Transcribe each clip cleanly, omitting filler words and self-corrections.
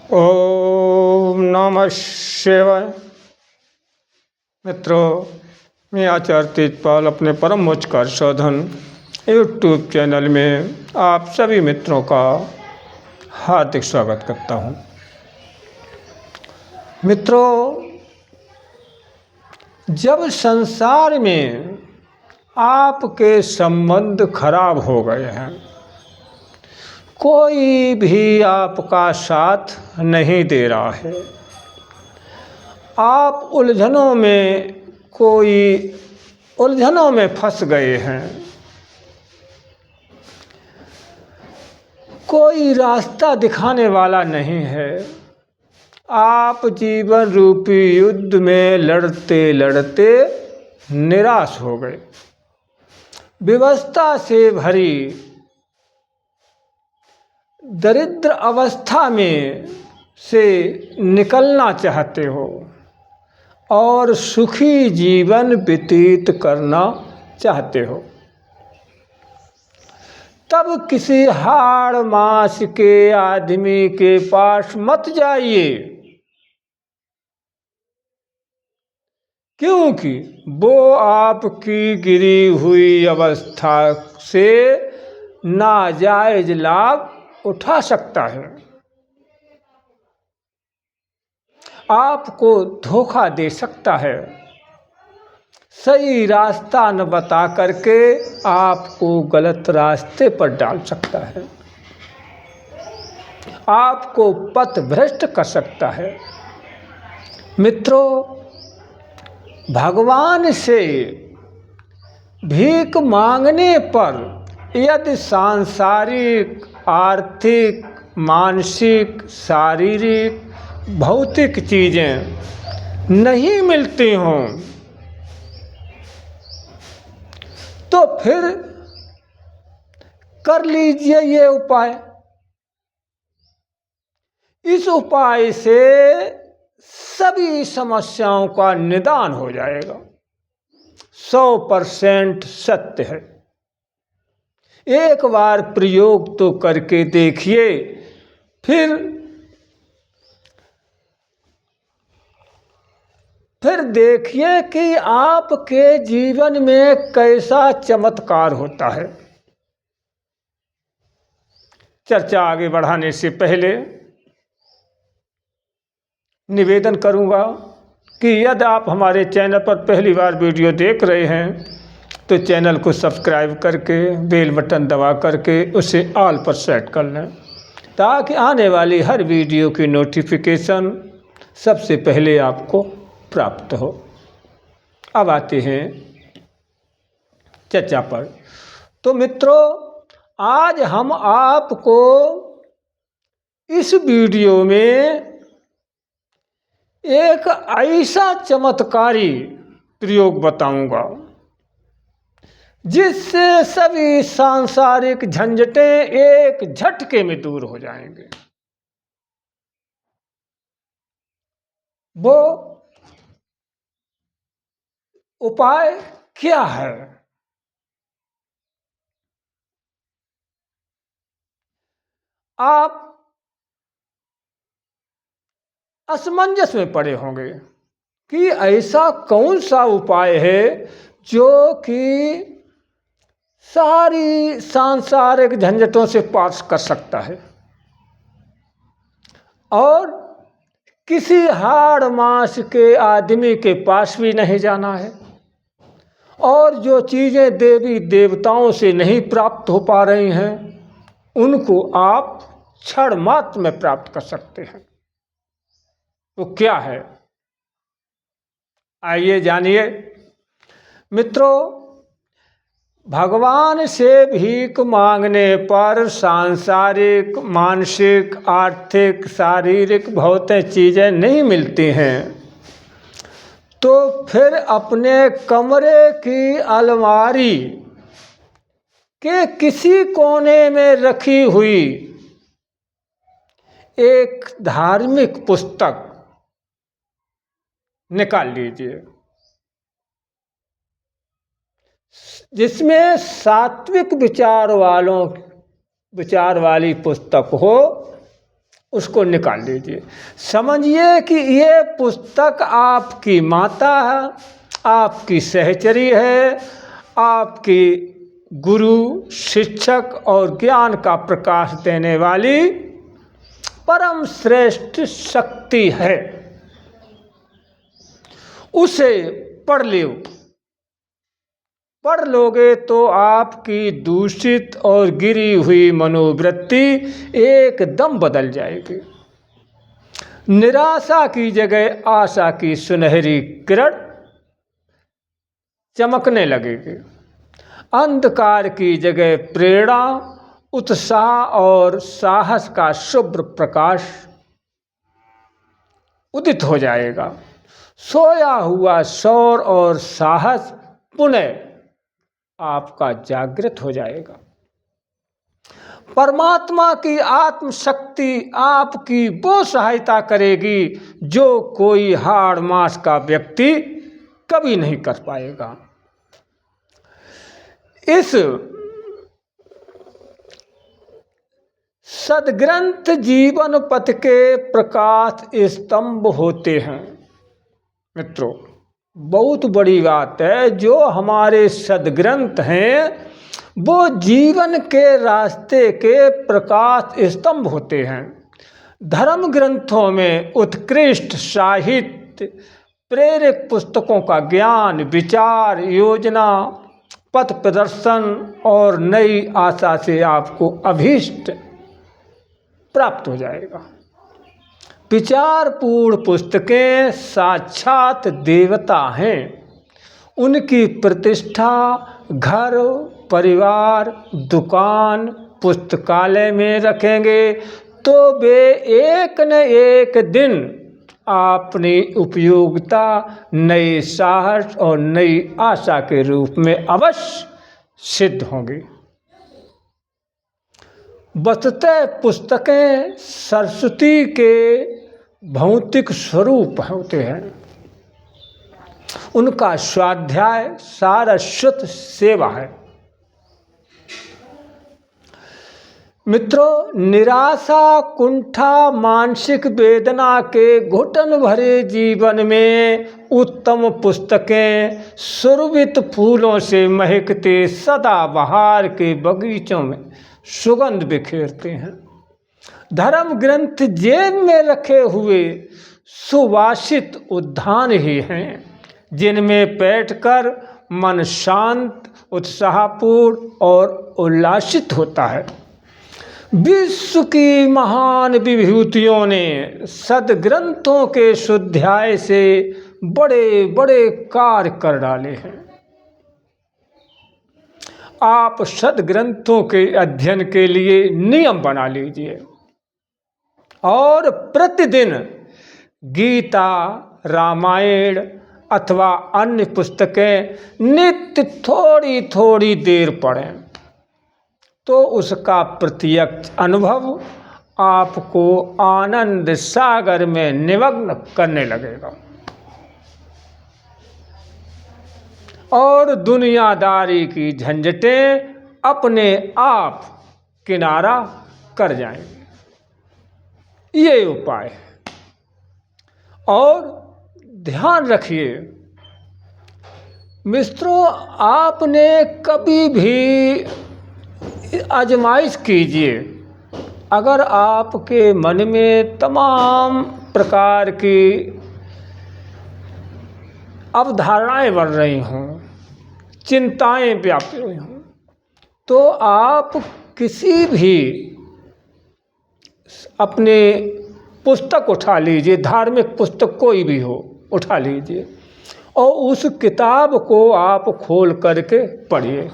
ओम नमः शिवाय। मित्रों, मैं आचार्य तेजपाल अपने परम उच्च कार्य साधन यूट्यूब चैनल में आप सभी मित्रों का हार्दिक स्वागत करता हूं। मित्रों, जब संसार में आपके संबंध खराब हो गए हैं, कोई भी आपका साथ नहीं दे रहा है, आप उलझनों में फंस गए हैं, कोई रास्ता दिखाने वाला नहीं है, आप जीवन रूपी युद्ध में लड़ते लड़ते निराश हो गए, विवशता से भरी दरिद्र अवस्था में से निकलना चाहते हो और सुखी जीवन व्यतीत करना चाहते हो, तब किसी हाड़ मास के आदमी के पास मत जाइए, क्योंकि वो आपकी गिरी हुई अवस्था से नाजायज लाभ उठा सकता है, आपको धोखा दे सकता है, सही रास्ता न बता करके आपको गलत रास्ते पर डाल सकता है, आपको पथ भ्रष्ट कर सकता है। मित्रों, भगवान से भीख मांगने पर यदि सांसारिक, आर्थिक, मानसिक, शारीरिक, भौतिक चीज़ें नहीं मिलती हों, तो फिर कर लीजिए ये उपाय। इस उपाय से सभी समस्याओं का निदान हो जाएगा। 100% सत्य है। एक बार प्रयोग तो करके देखिए, फिर देखिए कि आपके जीवन में कैसा चमत्कार होता है। चर्चा आगे बढ़ाने से पहले निवेदन करूंगा कि यदि आप हमारे चैनल पर पहली बार वीडियो देख रहे हैं तो चैनल को सब्सक्राइब करके बेल बटन दबा करके उसे ऑल पर सेट कर लें, ताकि आने वाली हर वीडियो की नोटिफिकेशन सबसे पहले आपको प्राप्त हो। अब आते हैं चर्चा पर। तो मित्रों, आज हम आपको इस वीडियो में एक ऐसा चमत्कारी प्रयोग बताऊंगा जिससे सभी सांसारिक झंझटें एक झटके में दूर हो जाएंगे। वो उपाय क्या है? आप असमंजस में पड़े होंगे कि ऐसा कौन सा उपाय है जो कि सारी सांसारिक झंझटों से पार कर सकता है और किसी हाड़ मास के आदमी के पास भी नहीं जाना है, और जो चीज़ें देवी देवताओं से नहीं प्राप्त हो पा रही हैं उनको आप क्षण मात्र में प्राप्त कर सकते हैं। तो क्या है, आइए जानिए। मित्रों, भगवान से भीख मांगने पर सांसारिक, मानसिक, आर्थिक, शारीरिक भौतिक चीज़ें नहीं मिलती हैं, तो फिर अपने कमरे की अलमारी के किसी कोने में रखी हुई एक धार्मिक पुस्तक निकाल लीजिए, जिसमें सात्विक विचार वाली पुस्तक हो, उसको निकाल लीजिए। समझिए कि ये पुस्तक आपकी माता है, आपकी सहचरी है, आपकी गुरु, शिक्षक और ज्ञान का प्रकाश देने वाली परम श्रेष्ठ शक्ति है। उसे पढ़ लोगे तो आपकी दूषित और गिरी हुई मनोवृत्ति एकदम बदल जाएगी। निराशा की जगह आशा की सुनहरी किरण चमकने लगेगी। अंधकार की जगह प्रेरणा, उत्साह और साहस का शुभ्र प्रकाश उदित हो जाएगा। सोया हुआ शौर और साहस पुनः आपका जागृत हो जाएगा। परमात्मा की आत्मशक्ति आपकी वो सहायता करेगी जो कोई हाड़ मास का व्यक्ति कभी नहीं कर पाएगा। इस सदग्रंथ जीवन पथ के प्रकाश स्तंभ होते हैं। मित्रों, बहुत बड़ी बात है, जो हमारे सदग्रंथ हैं वो जीवन के रास्ते के प्रकाश स्तंभ होते हैं। धर्म ग्रंथों में उत्कृष्ट साहित्य, प्रेरक पुस्तकों का ज्ञान, विचार, योजना, पथ प्रदर्शन और नई आशा से आपको अभीष्ट प्राप्त हो जाएगा। विचारपूर्ण पुस्तकें साक्षात देवता हैं। उनकी प्रतिष्ठा घर, परिवार, दुकान, पुस्तकालय में रखेंगे तो वे एक न एक दिन अपनी उपयोगिता नई साहस और नई आशा के रूप में अवश्य सिद्ध होंगी। वस्तुतः पुस्तकें सरस्वती के भौतिक स्वरूप होते हैं। उनका स्वाध्याय सारस्वत सेवा है। मित्रों, निराशा, कुंठा, मानसिक वेदना के घुटन भरे जीवन में उत्तम पुस्तकें सुरभित फूलों से महकते सदाबहार के बगीचों में सुगंध बिखेरते हैं। धर्म ग्रंथ जेब में रखे हुए सुवासित उद्यान ही हैं, जिनमें बैठकर मन शांत, उत्साहपूर्ण और उल्लासित होता है। विश्व की महान विभूतियों ने सदग्रंथों के स्वाध्याय से बड़े बड़े कार्य कर डाले हैं। आप सदग्रंथों के अध्ययन के लिए नियम बना लीजिए और प्रतिदिन गीता, रामायण अथवा अन्य पुस्तकें नित्य थोड़ी थोड़ी देर पढ़ें तो उसका प्रत्यक्ष अनुभव आपको आनंद सागर में निमग्न करने लगेगा और दुनियादारी की झंझटें अपने आप किनारा कर जाएंगे। ये उपाय है। और ध्यान रखिए मित्रों, आपने कभी भी आजमाइश कीजिए, अगर आपके मन में तमाम प्रकार की अवधारणाएं बढ़ रही हों, चिंताएं व्याप्त हुई हों, तो आप किसी भी अपने पुस्तक उठा लीजिए, धार्मिक पुस्तक कोई भी हो उठा लीजिए और उस किताब को आप खोल करके पढ़िए।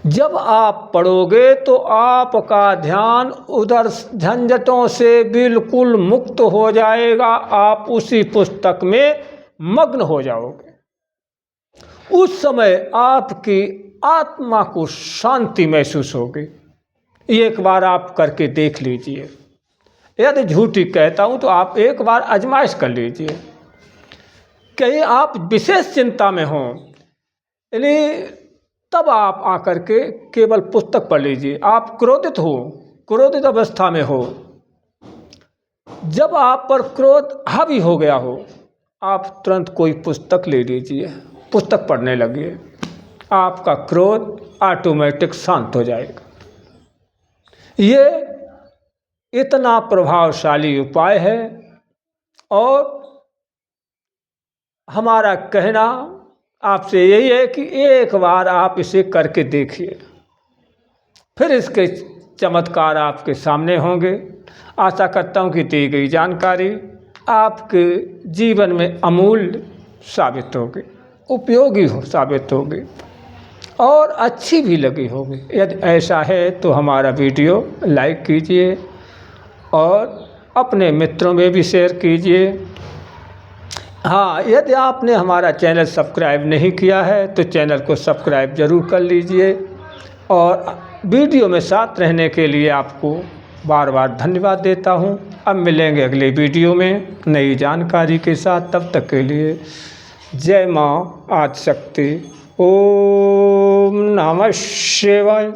जब आप पढ़ोगे तो आपका ध्यान उधर झंझटों से बिल्कुल मुक्त हो जाएगा। आप उसी पुस्तक में मग्न हो जाओगे। उस समय आपकी आत्मा को शांति महसूस होगी। एक बार आप करके देख लीजिए। यदि झूठी कहता हूँ तो आप एक बार आजमाइश कर लीजिए। कहीं आप विशेष चिंता में हों, यानी तब आप आकर के केवल पुस्तक पढ़ लीजिए। आप क्रोधित अवस्था में हो जब आप पर क्रोध हावी हो गया हो, आप तुरंत कोई पुस्तक ले लीजिए, पुस्तक पढ़ने लगिए, आपका क्रोध ऑटोमेटिक शांत हो जाएगा। ये इतना प्रभावशाली उपाय है और हमारा कहना आपसे यही है कि एक बार आप इसे करके देखिए, फिर इसके चमत्कार आपके सामने होंगे। आशा करता हूँ कि दी गई जानकारी आपके जीवन में अमूल्य साबित होगी, उपयोगी साबित होगी और अच्छी भी लगी होगी। यदि ऐसा है तो हमारा वीडियो लाइक कीजिए और अपने मित्रों में भी शेयर कीजिए। हाँ, यदि आपने हमारा चैनल सब्सक्राइब नहीं किया है तो चैनल को सब्सक्राइब ज़रूर कर लीजिए और वीडियो में साथ रहने के लिए आपको बार बार धन्यवाद देता हूँ। अब मिलेंगे अगले वीडियो में नई जानकारी के साथ, तब तक के लिए जय माँ आदिशक्ति। ओम नमः शिवाय।